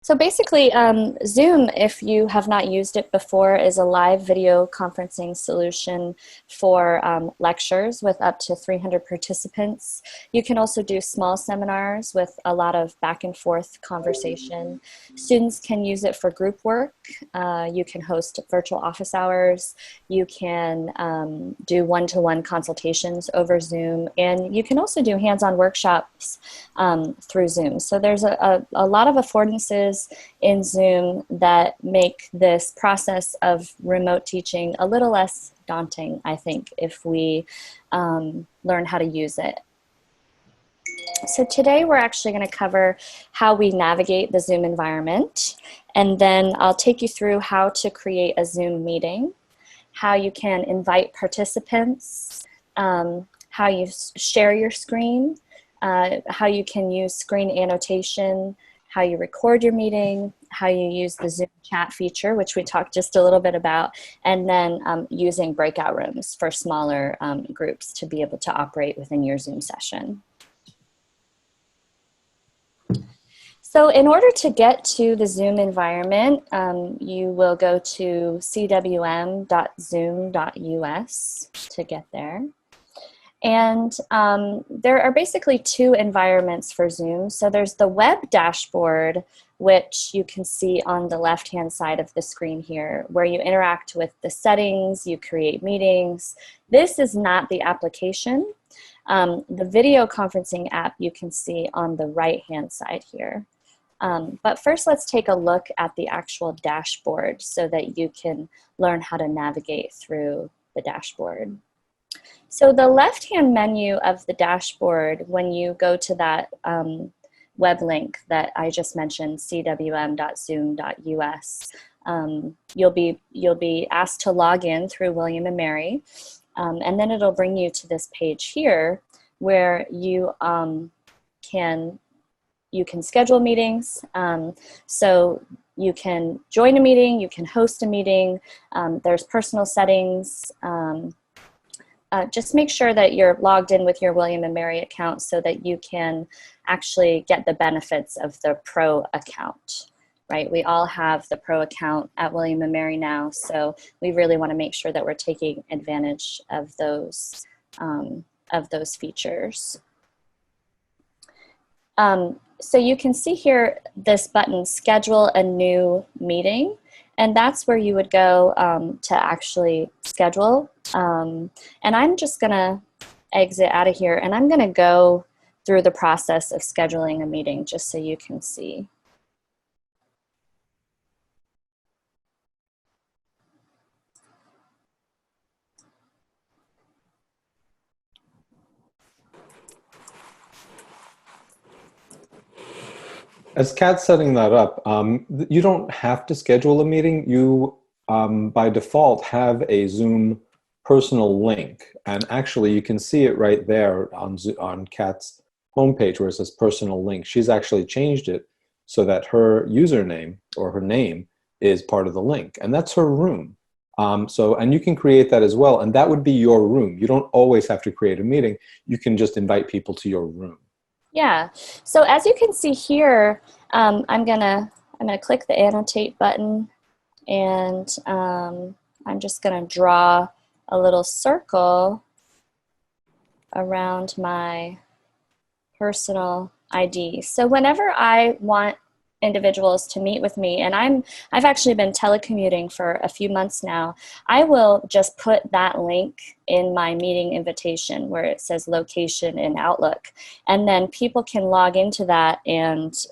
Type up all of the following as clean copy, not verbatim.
So basically, Zoom, if you have not used it before, is a live video conferencing solution for lectures with up to 300 participants. You can also do small seminars with a lot of back and forth conversation. Students can use it for group work. You can host virtual office hours. You can do one-to-one consultations over Zoom. And you can also do hands-on workshops through Zoom. So there's a lot of affordances in Zoom that make this process of remote teaching a little less daunting, I think, if we learn how to use it. So today we're actually going to cover how we navigate the Zoom environment, and then I'll take you through how to create a Zoom meeting, how you can invite participants, how you share your screen, how you can use screen annotation, how you record your meeting, how you use the Zoom chat feature, which we talked just a little bit about, and then using breakout rooms for smaller groups to be able to operate within your Zoom session. So in order to get to the Zoom environment, you will go to cwm.zoom.us to get there. And there are basically two environments for Zoom. So there's the web dashboard, which you can see on the left-hand side of the screen here, where you interact with the settings, you create meetings. This is not the application. The video conferencing app you can see on the right-hand side here. But first, let's take a look at the actual dashboard so that you can learn how to navigate through the dashboard. So the left-hand menu of the dashboard, when you go to that web link that I just mentioned, cwm.zoom.us, you'll be asked to log in through William and Mary, and then it'll bring you to this page here where you can schedule meetings. So you can join a meeting, you can host a meeting. There's personal settings. Just make sure that you're logged in with your William and Mary account so that you can actually get the benefits of the Pro account, right? We all have the Pro account at William and Mary now, so we really want to make sure that we're taking advantage of those features. So you can see here this button, Schedule a New Meeting. And that's where you would go to actually schedule. And I'm just going to exit out of here, and I'm going to go through the process of scheduling a meeting just so you can see. As Kat's setting that up, you don't have to schedule a meeting. You, by default, have a Zoom personal link. And actually, you can see it right there on Kat's homepage where it says personal link. She's actually changed it so that her username or her name is part of the link. And that's her room. And you can create that as well. And that would be your room. You don't always have to create a meeting. You can just invite people to your room. Yeah, so as you can see here, I'm gonna click the annotate button, and I'm just gonna draw a little circle around my personal ID. So whenever I want individuals to meet with me, and I've actually been telecommuting for a few months now, I will just put that link in my meeting invitation where it says location in Outlook, and then people can log into that and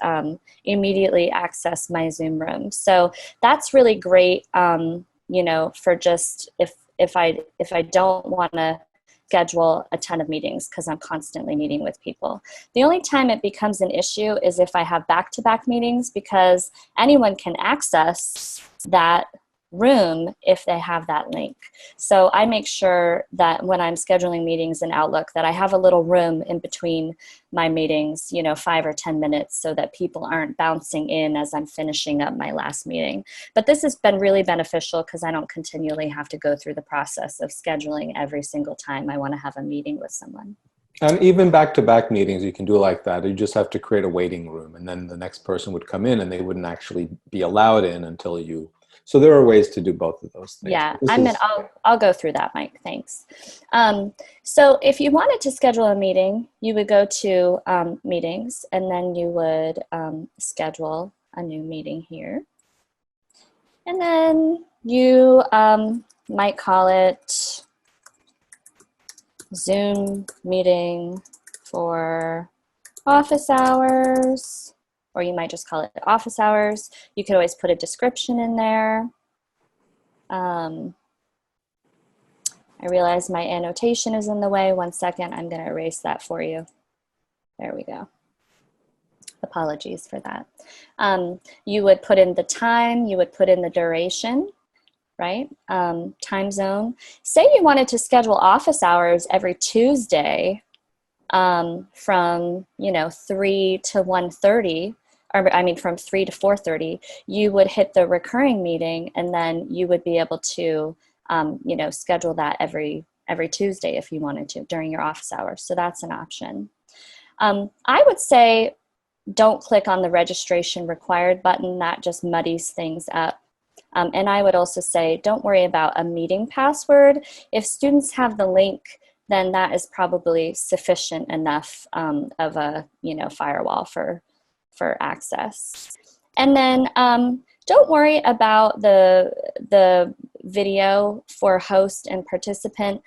immediately access my Zoom room. So that's really great, you know, for just if I don't want to schedule a ton of meetings because I'm constantly meeting with people. The only time it becomes an issue is if I have back-to-back meetings, because anyone can access that room if they have that link. So I make sure that when I'm scheduling meetings in Outlook that I have a little room in between my meetings, you know, 5 or 10 minutes, so that people aren't bouncing in as I'm finishing up my last meeting. But this has been really beneficial because I don't continually have to go through the process of scheduling every single time I want to have a meeting with someone. And even back-to-back meetings, you can do like that. You just have to create a waiting room, and then the next person would come in, and they wouldn't actually be allowed in until you. So there are ways to do both of those things. Yeah, I'll go through that, Mike. Thanks. So if you wanted to schedule a meeting, you would go to meetings, and then you would schedule a new meeting here. And then you might call it Zoom meeting for office hours, or you might just call it office hours. You could always put a description in there. I realize my annotation is in the way. 1 second, I'm going to erase that for you. There we go. Apologies for that. You would put in the time, you would put in the duration, right? Time zone. Say you wanted to schedule office hours every Tuesday from, 3 to 1:30, or I mean from 3 to 4:30, you would hit the recurring meeting, and then you would be able to, schedule that every Tuesday if you wanted to during your office hours. So that's an option. I would say don't click on the registration required button. That just muddies things up. And I would also say don't worry about a meeting password. If students have the link, then that is probably sufficient enough of a firewall for access. And then don't worry about the video for host and participant.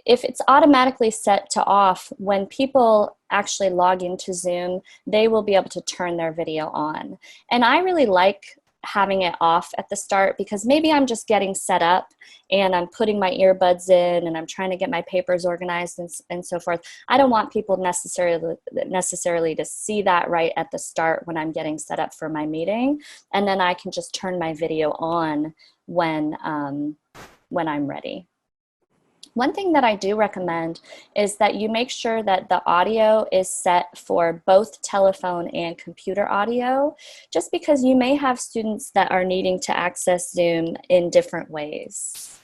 If it's automatically set to off, when people actually log into Zoom, they will be able to turn their video on. And I really like having it off at the start, because maybe I'm just getting set up and I'm putting my earbuds in and I'm trying to get my papers organized and so forth. I don't want people necessarily to see that right at the start when I'm getting set up for my meeting. And then I can just turn my video on when I'm ready. One thing that I do recommend is that you make sure that the audio is set for both telephone and computer audio, just because you may have students that are needing to access Zoom in different ways.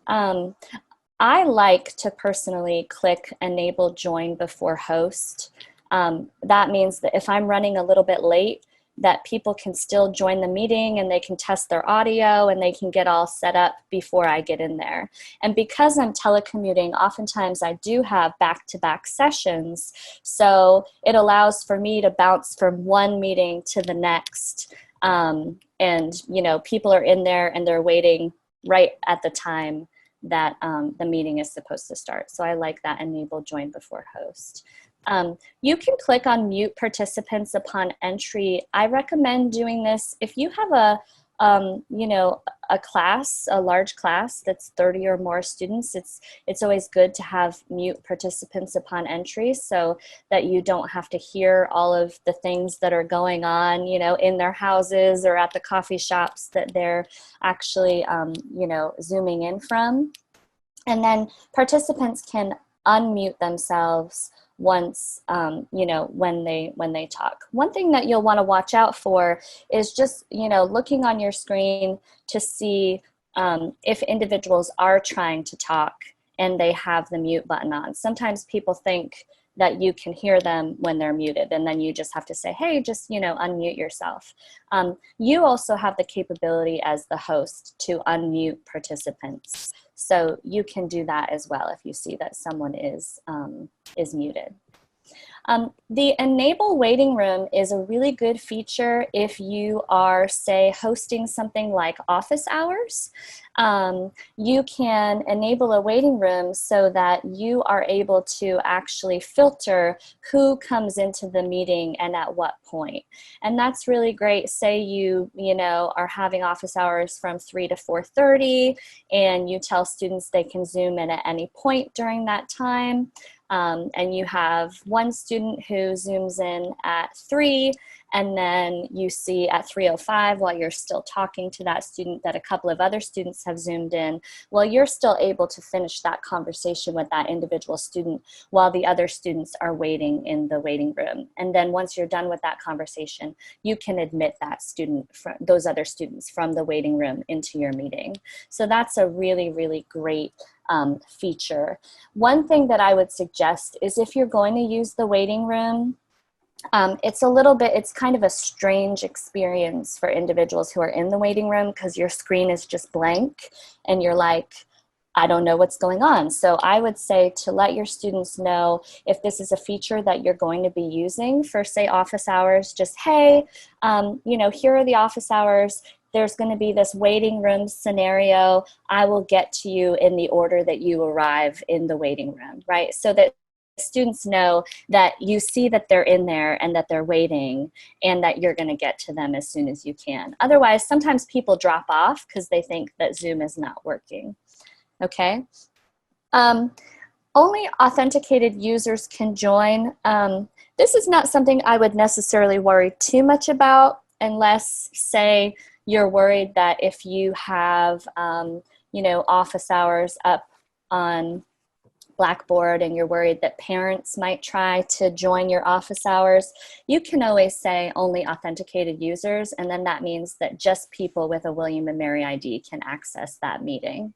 I like to personally click Enable Join Before Host. That means that if I'm running a little bit late, that people can still join the meeting and they can test their audio and they can get all set up before I get in there. And because I'm telecommuting, oftentimes I do have back-to-back sessions, so it allows for me to bounce from one meeting to the next. And people are in there and they're waiting right at the time that the meeting is supposed to start. So I like that Enable Join Before Host. You can click on mute participants upon entry. I recommend doing this if you have a large class that's 30 or more students. It's always good to have mute participants upon entry so that you don't have to hear all of the things that are going on, in their houses or at the coffee shops that they're actually, Zooming in from. And then participants can unmute themselves once, when they talk. One thing that you'll want to watch out for is just, looking on your screen to see if individuals are trying to talk and they have the mute button on. Sometimes people think that you can hear them when they're muted, and then you just have to say, hey, just, unmute yourself. You also have the capability as the host to unmute participants. So you can do that as well if you see that someone is muted. The Enable Waiting Room is a really good feature if you are, say, hosting something like office hours. You can enable a waiting room so that you are able to actually filter who comes into the meeting and at what point. And that's really great. Say you are having office hours from 3 to 4:30, and you tell students they can Zoom in at any point during that time. And you have one student who Zooms in at 3, and then you see at 3:05 while you're still talking to that student that a couple of other students have zoomed in, well, you're still able to finish that conversation with that individual student while the other students are waiting in the waiting room. And then once you're done with that conversation, you can admit that student, those other students from the waiting room into your meeting. So that's a really, really great feature. One thing that I would suggest is if you're going to use the waiting room, it's kind of a strange experience for individuals who are in the waiting room because your screen is just blank and you're like, I don't know what's going on. So I would say to let your students know if this is a feature that you're going to be using for, say, office hours, just, hey, here are the office hours. There's going to be this waiting room scenario. I will get to you in the order that you arrive in the waiting room, right? So that students know that you see that they're in there and that they're waiting and that you're going to get to them as soon as you can. Otherwise, sometimes people drop off because they think that Zoom is not working. Okay. Only authenticated users can join. This is not something I would necessarily worry too much about unless, say, you're worried that if you have, office hours up on Blackboard and you're worried that parents might try to join your office hours, you can always say only authenticated users, and then that means that just people with a William and Mary ID can access that meeting.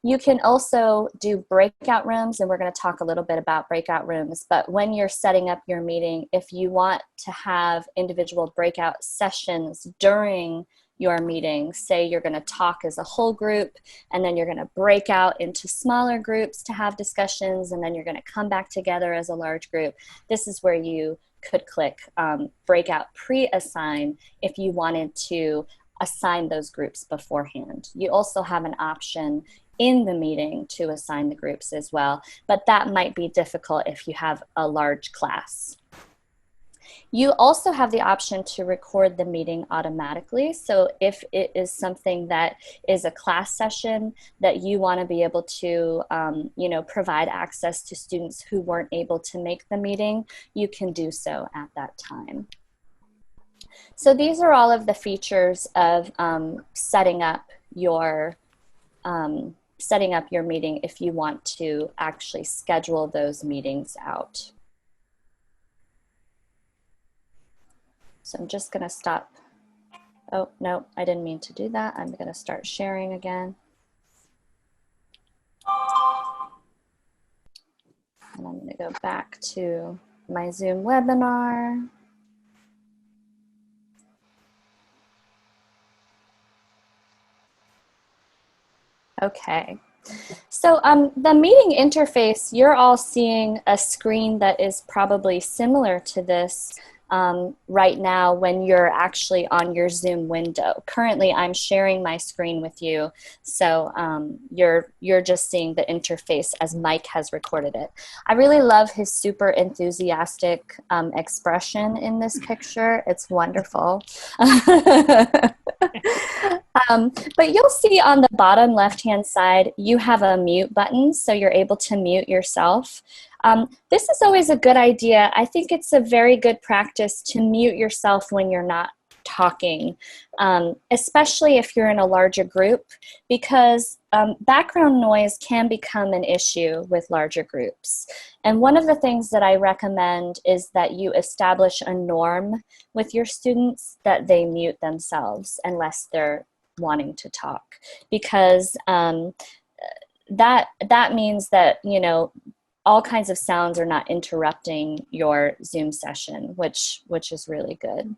You can also do breakout rooms, and we're going to talk a little bit about breakout rooms, but when you're setting up your meeting, if you want to have individual breakout sessions during your meeting, say you're going to talk as a whole group, and then you're going to break out into smaller groups to have discussions, and then you're going to come back together as a large group, this is where you could click breakout pre-assign if you wanted to assign those groups beforehand. You also have an option in the meeting to assign the groups as well, but that might be difficult if you have a large class. You also have the option to record the meeting automatically. So if it is something that is a class session that you want to be able to, provide access to students who weren't able to make the meeting, you can do so at that time. So these are all of the features of setting up your meeting if you want to actually schedule those meetings out. So I'm just going to stop. Oh, no, I didn't mean to do that. I'm going to start sharing again. And I'm going to go back to my Zoom webinar. Okay. So the meeting interface, you're all seeing a screen that is probably similar to this right now when you're actually on your Zoom window. Currently, I'm sharing my screen with you, so you're just seeing the interface as Mike has recorded it. I really love his super enthusiastic expression in this picture. It's wonderful. But you'll see on the bottom left-hand side, you have a mute button, so you're able to mute yourself. This is always a good idea. I think it's a very good practice to mute yourself when you're not talking, especially if you're in a larger group, because background noise can become an issue with larger groups. And one of the things that I recommend is that you establish a norm with your students that they mute themselves unless they're wanting to talk, because that means that, all kinds of sounds are not interrupting your Zoom session, which is really good.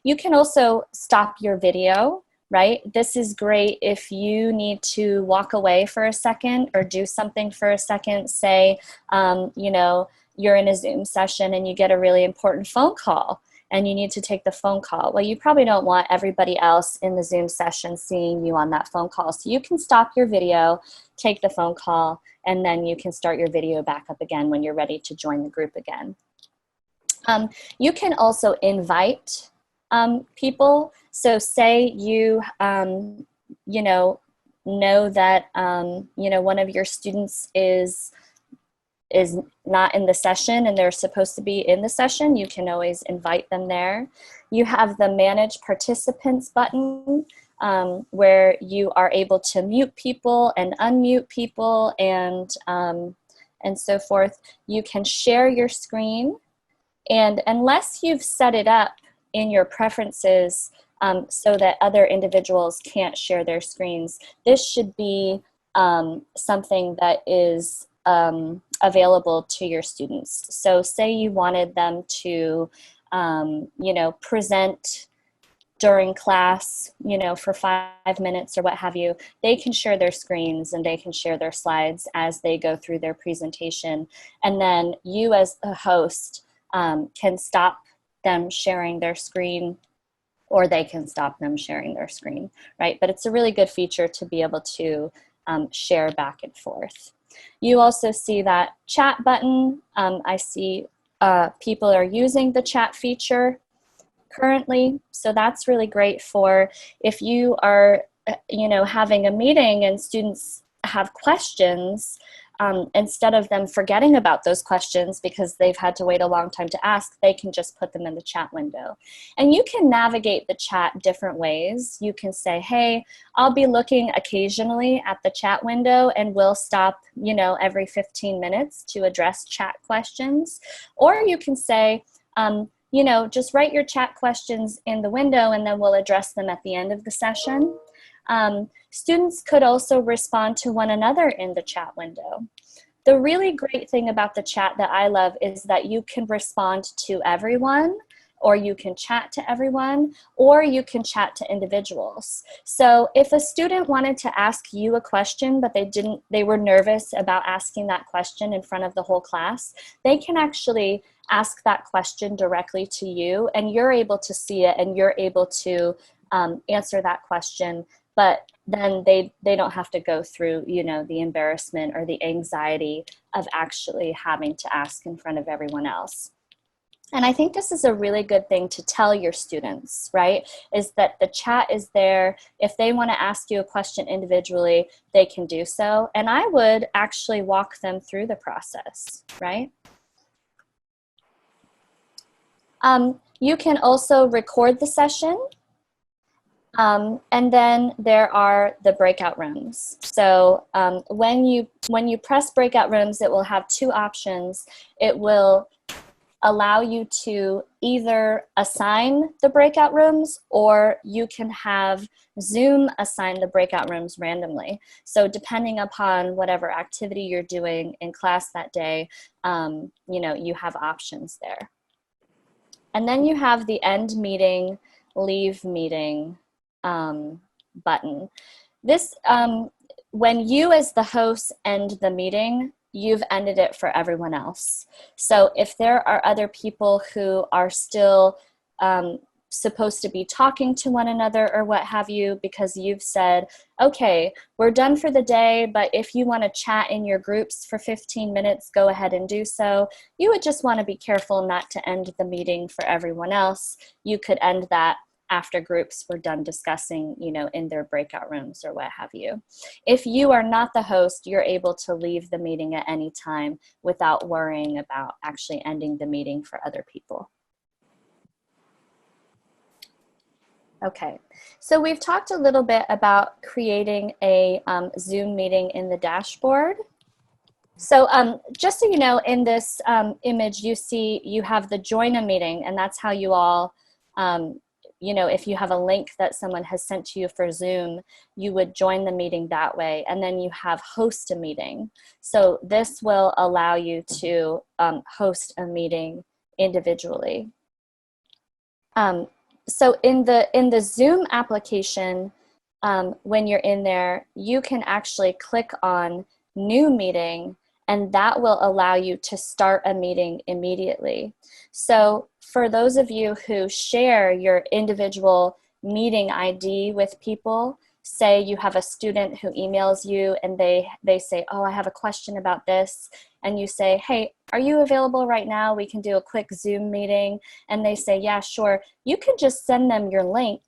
You can also stop your video, right? This is great if you need to walk away for a second or do something for a second. Say, you're in a Zoom session and you get a really important phone call and you need to take the phone call. Well, you probably don't want everybody else in the Zoom session seeing you on that phone call. So you can stop your video, take the phone call, and then you can start your video back up again when you're ready to join the group again. You can also invite people. So say you, know that, one of your students is is not in the session and they're supposed to be in the session, you can always invite them there. You have the Manage Participants button, where you are able to mute people and unmute people and so forth. You can share your screen, and unless you've set it up in your preferences so that other individuals can't share their screens, this should be something that is available to your students. So say you wanted them to, you know, present during class, you know, for 5 minutes or what have you, they can share their screens and they can share their slides as they go through their presentation. And then you as a host can stop them sharing their screen, or they can stop them sharing their screen, right? But it's a really good feature to be able to share back and forth. You also see that chat button. I see people are using the chat feature currently, so that's really great for if you are, you know, having a meeting and students have questions. Instead of them forgetting about those questions because they've had to wait a long time to ask, they can just put them in the chat window. And you can navigate the chat different ways. You can say, hey, I'll be looking occasionally at the chat window and we'll stop, you know, every 15 minutes to address chat questions. Or you can say, you know, just write your chat questions in the window and then we'll address them at the end of the session. Students could also respond to one another in the chat window. The really great thing about the chat that I love is that you can respond to everyone, or you can chat to everyone, or you can chat to individuals. So if a student wanted to ask you a question, but they were nervous about asking that question in front of the whole class, they can actually ask that question directly to you, and you're able to see it and you're able to answer that question. But then they don't have to go through, you know, the embarrassment or the anxiety of actually having to ask in front of everyone else. And I think this is a really good thing to tell your students, right? Is that the chat is there. If they want to ask you a question individually, they can do so. And I would actually walk them through the process, right? You can also record the session. And then there are the breakout rooms. So when you press breakout rooms, it will have two options. It will allow you to either assign the breakout rooms, or you can have Zoom assign the breakout rooms randomly. So depending upon whatever activity you're doing in class that day, you know, you have options there. And then you have the end meeting, leave meeting button. This, when you as the host end the meeting, you've ended it for everyone else. So if there are other people who are still supposed to be talking to one another or what have you, because you've said, okay, we're done for the day, but if you want to chat in your groups for 15 minutes, go ahead and do so. You would just want to be careful not to end the meeting for everyone else. You could end that after groups were done discussing, you know, in their breakout rooms or what have you. If you are not the host, you're able to leave the meeting at any time without worrying about actually ending the meeting for other people. Okay, so we've talked a little bit about creating a Zoom meeting in the dashboard. So just so you know, in this image, you see you have the join a meeting, and that's how you all, you know, if you have a link that someone has sent to you for Zoom, you would join the meeting that way. And then you have host a meeting. So this will allow you to host a meeting individually. So in the Zoom application, when you're in there, you can actually click on new meeting, and that will allow you to start a meeting immediately. So for those of you who share your individual meeting ID with people, say you have a student who emails you and they say, oh, I have a question about this. And you say, hey, are you available right now? We can do a quick Zoom meeting. And they say, yeah, sure. You can just send them your link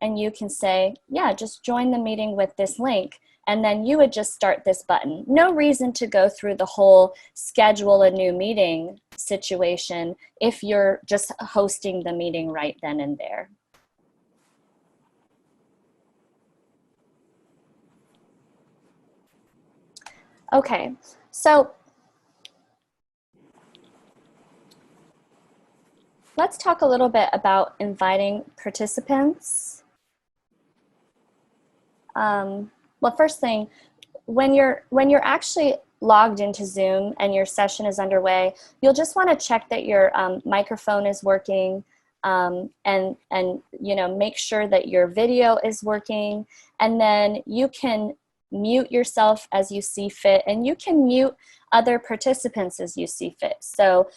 and you can say, yeah, just join the meeting with this link. and then you would just start this button. No reason to go through the whole schedule a new meeting situation if you're just hosting the meeting right then and there. Okay, so let's talk a little bit about inviting participants. Well, first thing, when you're actually logged into Zoom and your session is underway, you'll just want to check that your microphone is working, and you know, make sure that your video is working, and then you can mute yourself as you see fit, and you can mute other participants as you see fit. So,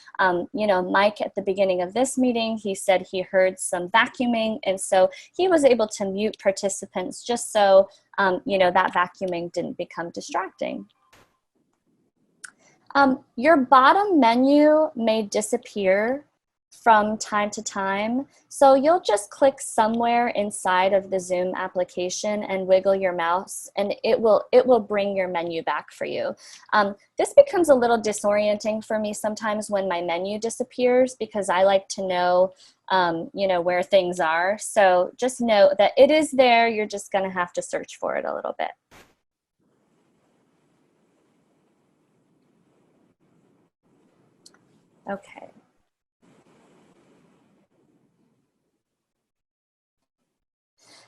you know, Mike at the beginning of this meeting, he said he heard some vacuuming, and so he was able to mute participants just so, you know, that vacuuming didn't become distracting. Your bottom menu may disappear from time to time, so you'll just click somewhere inside of the Zoom application and wiggle your mouse, and it will bring your menu back for you. This becomes a little disorienting for me sometimes when my menu disappears, because I like to know you know, where things are. So just know that it is there. You're just going to have to search for it a little bit. Okay.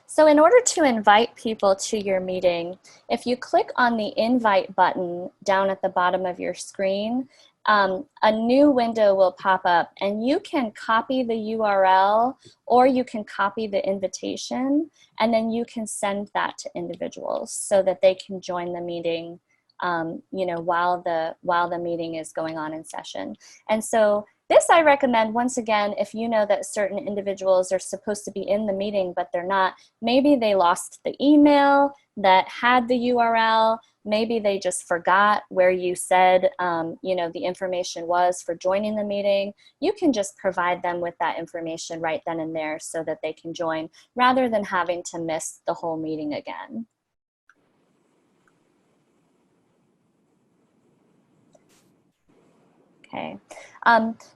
So in order to invite people to your meeting, if you click on the invite button down at the bottom of your screen, a new window will pop up, and you can copy the URL or you can copy the invitation, and then you can send that to individuals so that they can join the meeting, you know, while the meeting is going on in session. And so this I recommend, once again, if you know that certain individuals are supposed to be in the meeting but they're not. Maybe they lost the email that had the URL. Maybe they just forgot where you said, you know, the information was for joining the meeting. You can just provide them with that information right then and there so that they can join, rather than having to miss the whole meeting again. Okay.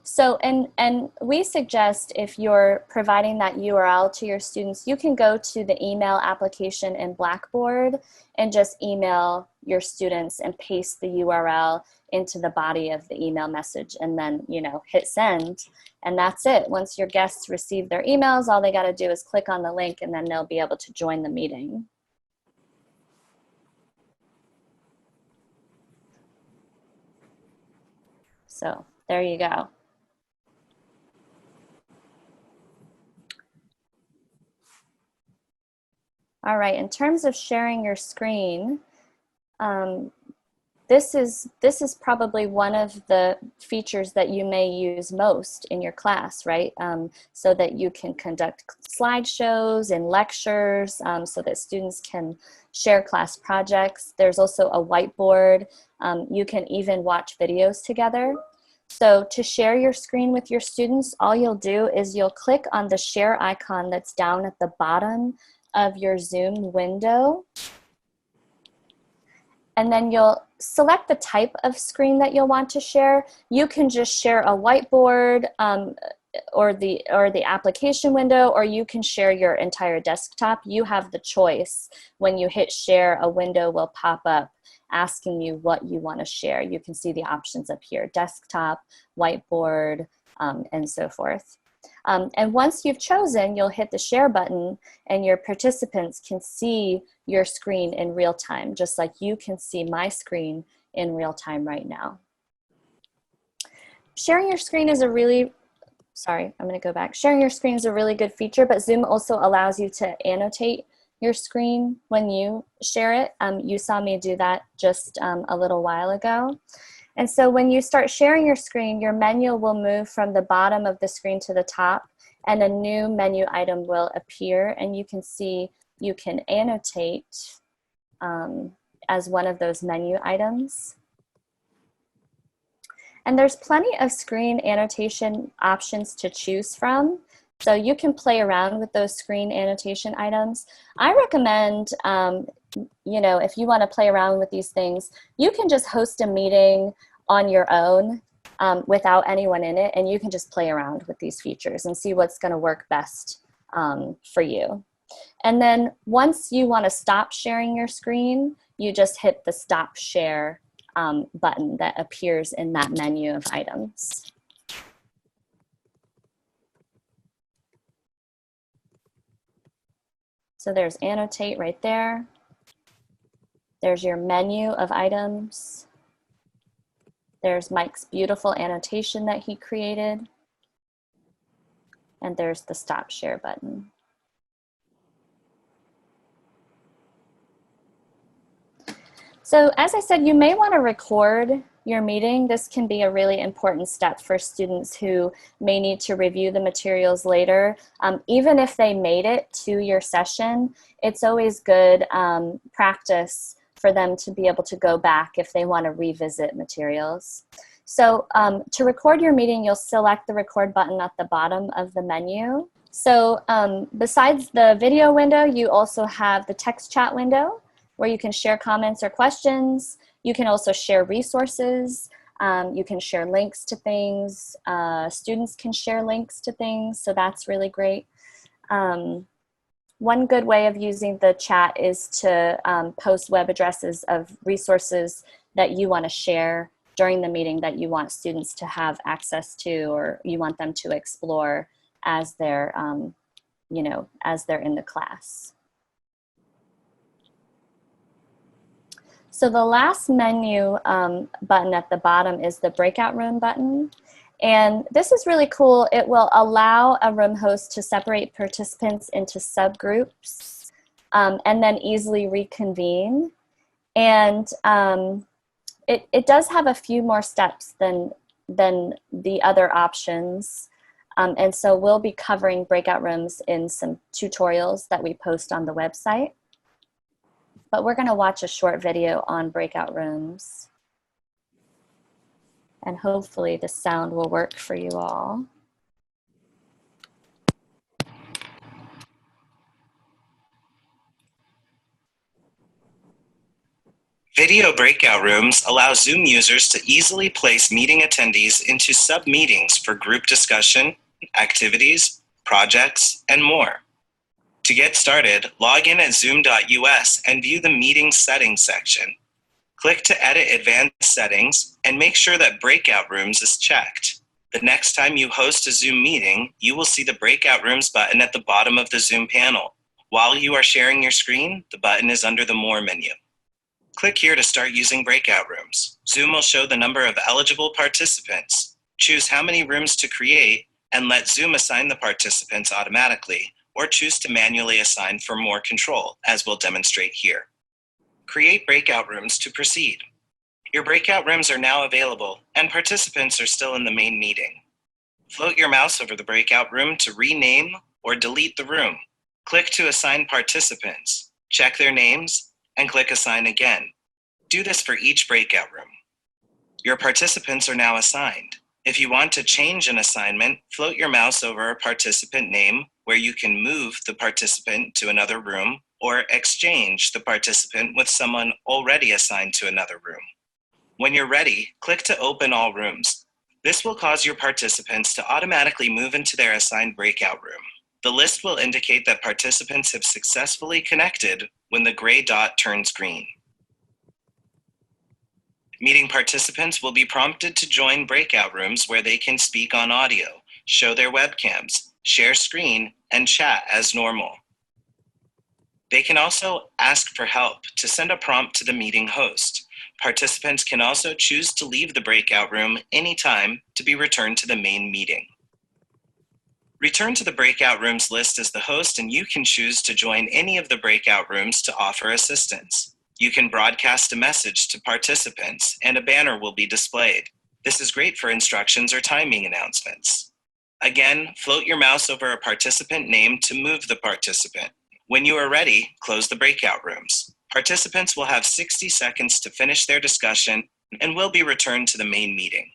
So, and we suggest, if you're providing that URL to your students, you can go to the email application in Blackboard and just email your students and paste the URL into the body of the email message, and then, you know, hit send, and that's it. Once your guests receive their emails, all they got to do is click on the link, and then they'll be able to join the meeting. So there you go. All right, in terms of sharing your screen, this is probably one of the features that you may use most in your class, right? So that you can conduct slideshows and lectures, so that students can share class projects. There's also a whiteboard. You can even watch videos together. So to share your screen with your students, all you'll do is you'll click on the share icon that's down at the bottom of your Zoom window. And then you'll select the type of screen that you'll want to share. You can just share a whiteboard, or the application window, or you can share your entire desktop. You have the choice. When you hit share, a window will pop up asking you what you want to share. You can see the options up here: desktop, whiteboard, and so forth. And once you've chosen, you'll hit the share button, and your participants can see your screen in real time, just like you can see my screen in real time right now. Sharing your screen is a really, sorry, I'm going to go back. Sharing your screen is a really good feature, but Zoom also allows you to annotate your screen when you share it. You saw me do that just a little while ago. And so when you start sharing your screen, your menu will move from the bottom of the screen to the top, and a new menu item will appear, and you can see you can annotate as one of those menu items. And there's plenty of screen annotation options to choose from, so you can play around with those screen annotation items. I recommend you know, if you want to play around with these things, you can just host a meeting on your own without anyone in it, and you can just play around with these features and see what's going to work best for you. And then once you want to stop sharing your screen, you just hit the stop share button that appears in that menu of items. So there's annotate right there. There's your menu of items. There's Mike's beautiful annotation that he created. And there's the stop share button. So as I said, you may want to record your meeting. This can be a really important step for students who may need to review the materials later. Even if they made it to your session, it's always good practice for them to be able to go back if they want to revisit materials. So to record your meeting, you'll select the record button at the bottom of the menu. So besides the video window, you also have the text chat window where you can share comments or questions. You can also share resources. You can share links to things. Students can share links to things, so that's really great. One good way of using the chat is to post web addresses of resources that you want to share during the meeting that you want students to have access to, or you want them to explore as they're, you know, as they're in the class. So the last menu button at the bottom is the breakout room button. And this is really cool. It will allow a room host to separate participants into subgroups and then easily reconvene. And it does have a few more steps than the other options. And so we'll be covering breakout rooms in some tutorials that we post on the website. But we're going to watch a short video on breakout rooms. And hopefully the sound will work for you all. Video breakout rooms allow Zoom users to easily place meeting attendees into sub-meetings for group discussion, activities, projects, and more. To get started, log in at zoom.us and view the Meeting Settings section. Click to edit advanced settings and make sure that breakout rooms is checked. The next time you host a Zoom meeting, you will see the breakout rooms button at the bottom of the Zoom panel. While you are sharing your screen, the button is under the More menu. Click here to start using breakout rooms. Zoom will show the number of eligible participants. Choose how many rooms to create and let Zoom assign the participants automatically, or choose to manually assign for more control, as we'll demonstrate here. Create breakout rooms to proceed. Your breakout rooms are now available, and participants are still in the main meeting. Float your mouse over the breakout room to rename or delete the room. Click to assign participants, check their names, and click Assign again. Do this for each breakout room. Your participants are now assigned. If you want to change an assignment, float your mouse over a participant name where you can move the participant to another room or exchange the participant with someone already assigned to another room. When you're ready, click to open all rooms. This will cause your participants to automatically move into their assigned breakout room. The list will indicate that participants have successfully connected when the gray dot turns green. Meeting participants will be prompted to join breakout rooms where they can speak on audio, show their webcams, share screen, and chat as normal. They can also ask for help to send a prompt to the meeting host. Participants can also choose to leave the breakout room anytime to be returned to the main meeting. Return to the breakout rooms list as the host, and you can choose to join any of the breakout rooms to offer assistance. You can broadcast a message to participants, and a banner will be displayed. This is great for instructions or timing announcements. Again, float your mouse over a participant name to move the participant. When you are ready, close the breakout rooms. Participants will have 60 seconds to finish their discussion and will be returned to the main meeting.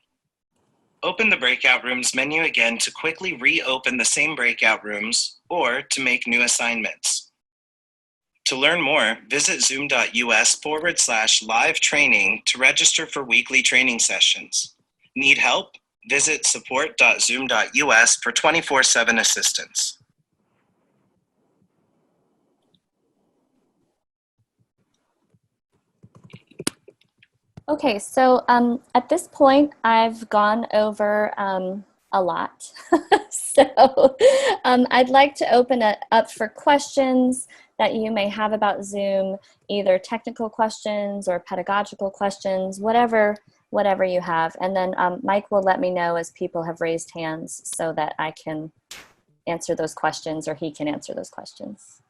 Open the breakout rooms menu again to quickly reopen the same breakout rooms or to make new assignments. To learn more, visit zoom.us/live training to register for weekly training sessions. Need help? Visit support.zoom.us for 24/7 assistance. Okay, so at this point, I've gone over a lot. So I'd like to open it up for questions that you may have about Zoom, either technical questions or pedagogical questions, whatever you have. And then Mike will let me know as people have raised hands so that I can answer those questions or he can answer those questions.